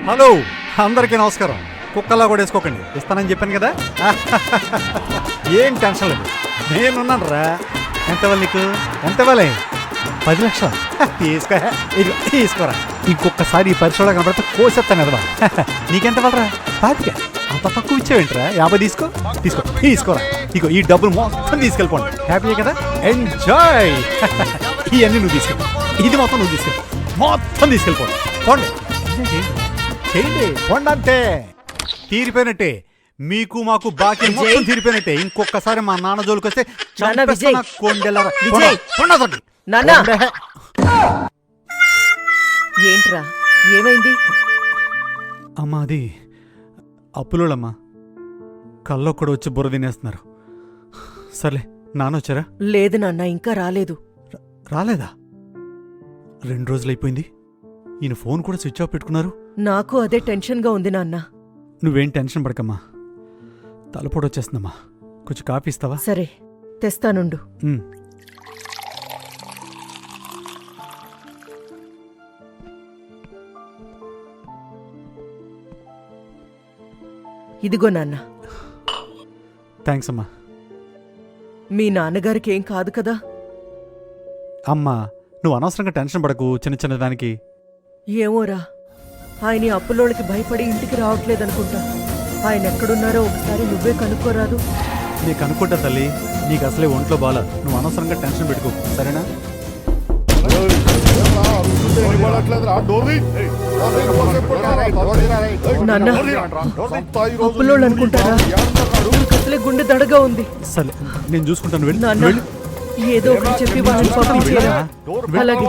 Hello, అందరికీ నమస్కారం. కుక్కలా కూడా వేసుకోకండి, ఇస్తానని చెప్పాను కదా. ఏం టెన్షన్ లేదు, నేనున్నాను రా. ఎంత ఇవ్వాలి నీకు? ఎంత ఇవ్వాలి? 10 లక్షలు తీసుకో. తీసుకోరా. ఇంకొకసారి ఈ పరిశ్రమ కనబడితే కోసేస్తాను కదా. నీకెంత ఇవ్వాలరా? 25. అంత తక్కువ ఇచ్చావేంట్రా? 50 తీసుకో. తీసుకో, తీసుకోరా. ఇగో ఈ డబ్బులు మొత్తం తీసుకెళ్ళిపోండి. హ్యాపీయే కదా? ఎంజాయ్. ఇవన్నీ నువ్వు తీసుకెళ్ళి, ఇది మొత్తం నువ్వు తీసుకెళ్ళి, మొత్తం తీసుకెళ్ళిపోండి. పోండి, చేయండి, పోండి. అంతే, తీరిపోయినట్టే. మీకు మాకు బాకీ మొత్తం తీరిపోయినట్టే. ఇంకొకసారి మా నాన్న జోలికి వస్తే ఏంట్రా, ఏమైంది? అమ్మా, అది అప్పులోళ్ళమ్మా. కల్లో కూడా వచ్చి బుర్ర తినేస్తున్నారు. సర్లే, నాన్న వచ్చారా? లేదు నాన్న, ఇంకా రాలేదు. రాలేదా? 2 రోజులైపోయింది. ఈయన ఫోన్ కూడా స్విచ్ ఆఫ్ పెట్టుకున్నారు. నాకు అదే టెన్షన్గా ఉంది నాన్న. నువ్వేం టెన్షన్ పడకమ్మా, తలపోటు వచ్చేస్తుందమ్మా. కొంచెం కాఫీ ఇస్తావా? సరే, తెస్తానుండు. ఇదిగో నాన్న. థ్యాంక్స్ అమ్మా. మీ నాన్నగారికి ఏం కాదు కదా? అమ్మా, నువ్వు అనవసరంగా టెన్షన్ పడకు చిన్న చిన్న దానికి. ఏమోరా, ఆయన అప్పులోళ్ళకి భయపడి ఇంటికి రావట్లేదనుకుంటా. ఆయన ఎక్కడున్నారో ఒకసారి నువ్వే కనుక్కోరాదు? నీకు అనుకుంటా తల్లి, నీకు అసలే ఒంట్లో బాల. నువ్వు అనవసరంగా టెన్షన్ పెట్టుకో, సరేనా? నాన్న, అప్పులోళ్ళు అనుకుంటారా? అసలే గుండె దడగా ఉంది. సరే, నేను చూసుకుంటాను. వెళ్ళి నాన్న, ఏదో ఒకటి చెప్పి వాళ్ళని పంపించేరా. అలాగే.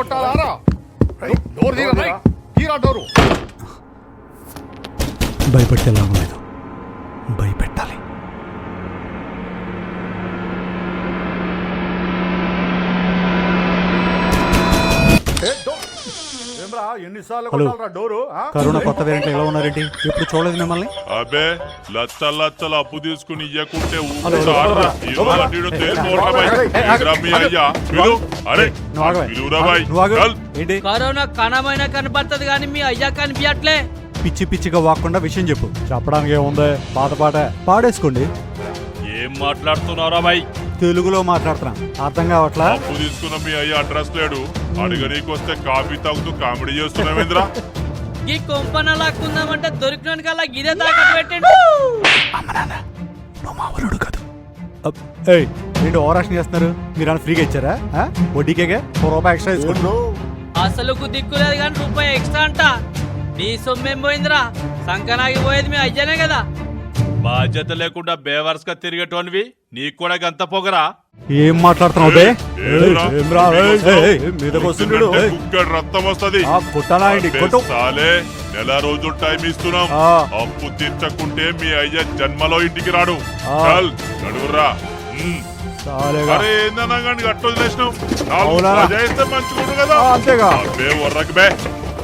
భయపెడితే లాభం లేదు, భయపెట్టాలి. కరోనా కొత్త వేరియంట్ ఎలా ఉన్నారేంటి? ఎప్పుడు చూడలేదు మిమ్మల్ని. అబే, లచ్చలు అప్పు తీసుకుని ఇయ్యకుంటే కరోనా కణమైన కనపడుతుంది కానీ మీ అయ్యా కనిపించట్లే. పిచ్చి పిచ్చిగా వాకుండా విషయం చెప్పు. చెప్పడానికి ఏముంది, పాట పాడేసుకోండి. ఏం మాట్లాడుతున్నారా బాయ్? తెలుగులో మాట్లాడుతున్నా, అర్థం కావట్లా? అప్పు తీసుకున్న మీ అయ్య అడ్రస్ లేడు, అడగనీకి వస్తే కాఫీ తాగుతూ కామెడీ చేస్తున్నావేంద్రా? ఈ కొంపన లాక్కుందామంటే దొరికిన కల్లా గిదే తాకట్టు పెట్టండి. కాదు. ఏంటి ఓవరాక్షన్ చేస్తున్నారు? మీరు అని ఫ్రీగా ఇచ్చారా? వడ్డీకేగా ₹1 ఎక్స్ట్రా తీసుకోండి. అసలుకు దిక్కులేదు కానీ రూపాయి ఎక్స్ట్రా అంట. నీ సొమ్మేం పోయిందిరా? సంకనాగి పోయేది మీ అయ్యనే కదా. బాధ్యత లేకుండా బేవర్స్ గా తిరిగేటోనివి, నీకు కూడా గంత పొగరా? ఏం మాట్లాడుతున్నావు? రక్తం వస్తుంది. నెల రోజులు టైం ఇస్తున్నాం. అప్పు తీర్చకుంటే మీ అయ్య జన్మలో ఇంటికి రాడు. నడువురా. అరే ఏందన్నా కానీ గట్టు వదిలేసినావు. చేస్తే మంచిగుండు కదా. బే వర్రకు బే,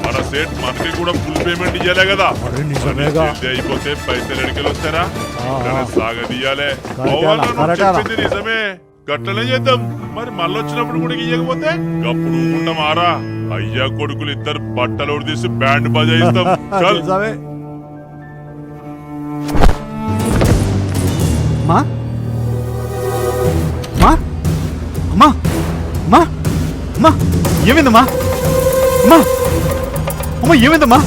మన సేట్ మనకి కూడా ఫుల్ పేమెంట్ ఇయ్యాలే కదా. అయిపోతే పైసలు ఎడికెళ్ళి వస్తారా? సాగదీయాలే. చెప్పింది నిజమే, గట్లనే చేద్దాం. మరి మళ్ళీ వచ్చినప్పుడు కూడా ఇయ్యకపోతే అప్పుడు ఉంటామారా? అయ్యా కొడుకులు ఇద్దరు బట్టలు తీసి బ్యాండ్ బజాయిస్తాం. ఏమైందమ్మా? అమ్మా, ఏమైందమ్మా?